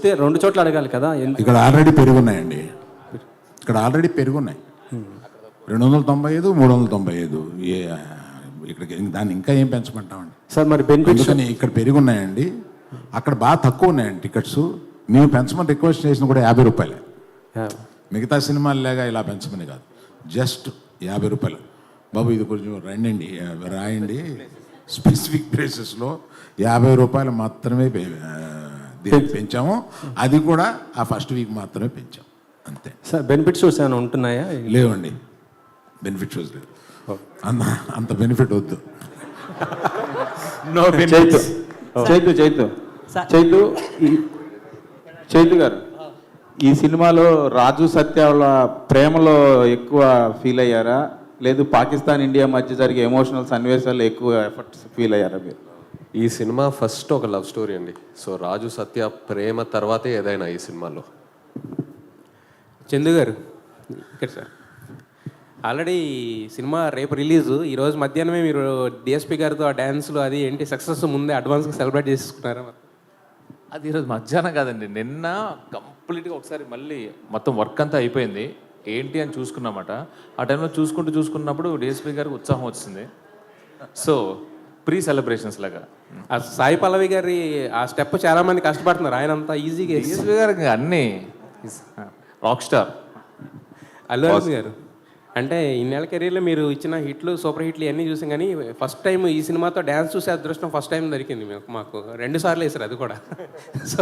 వస్తే 2 చోట్ల అడగాలి కదా. ఇక్కడ ఆల్రెడీ పెరుగున్నాయండి, ఇక్కడ ఆల్రెడీ పెరుగున్నాయి 295, 395. ఇక్కడికి దాన్ని ఇంకా ఏం పెంచమంటామండి సార్? మరి బెనిఫిట్స్ అందుకని ఇక్కడ పెరుగున్నాయండి, అక్కడ బాగా తక్కువ ఉన్నాయండి టికెట్స్. మేము పెంచమని రిక్వెస్ట్ చేసిన కూడా 50 రూపాయలే. మిగతా సినిమాలు లేగా ఇలా పెంచమని కాదు, జస్ట్ 50 రూపాయలు. బాబు ఇది కొంచెం రండి రాయండి, స్పెసిఫిక్ ప్లేసెస్లో 50 రూపాయలు మాత్రమే పెంచాము. అది కూడా ఆ ఫస్ట్ వీక్ మాత్రమే పెంచాం, అంతే. సార్ బెనిఫిట్ షోస్ ఏమైనా ఉంటున్నాయా? లేవండి, బెనిఫిట్ షోస్ లేదు. అంత బెనిఫిట్ వద్దు. No benefits. చైతు గారు, ఈ సినిమాలో రాజు సత్య వాళ్ళ ప్రేమలో ఎక్కువ ఫీల్ అయ్యారా, లేదు పాకిస్తాన్ ఇండియా మధ్య జరిగే ఎమోషనల్ సన్నివేశాల్లో ఎక్కువ ఎఫర్ట్స్ ఫీల్ అయ్యారా మీరు? ఈ సినిమా ఫస్ట్ ఒక లవ్ స్టోరీ అండి. సో రాజు సత్య ప్రేమ తర్వాతే ఏదైనా ఈ సినిమాలో. చందు గారు ఇక్కడ సార్, ఆల్రెడీ సినిమా రేపు రిలీజు, ఈరోజు మధ్యాహ్నమే మీరు డిఎస్పీ గారితో ఆ డ్యాన్స్లు అది ఏంటి సక్సెస్ ముందే అడ్వాన్స్గా సెలబ్రేట్ చేసుకున్నారా? అది ఈరోజు మధ్యాహ్నం కాదండి, నిన్న కంప్లీట్గా ఒకసారి మళ్ళీ మొత్తం వర్క్ అంతా అయిపోయింది, ఏంటి అని చూసుకున్నమాట. ఆ టైంలో చూసుకున్నప్పుడు డిఎస్పీ గారికి ఉత్సాహం వచ్చింది. సో ప్రీ సెలబ్రేషన్స్ లాగా ఆ సాయి పల్లవి గారి ఆ స్టెప్ చాలా మంది కష్టపడుతున్నారు, ఆయన అంతా ఈజీగా. డిఎస్పీ గారికి అన్నీ రాక్ స్టార్. అల్లు అర్జున్ గారు అంటే ఇన్నేళ్ళ కెరీర్లో మీరు ఇచ్చిన హిట్లు, సూపర్ హిట్లు ఇవన్నీ చూసాం, కానీ ఫస్ట్ టైం ఈ సినిమాతో డ్యాన్స్ చూసే అదృష్టం ఫస్ట్ టైం దొరికింది మాకు. 2 సార్లు వేసారు అది కూడా. సో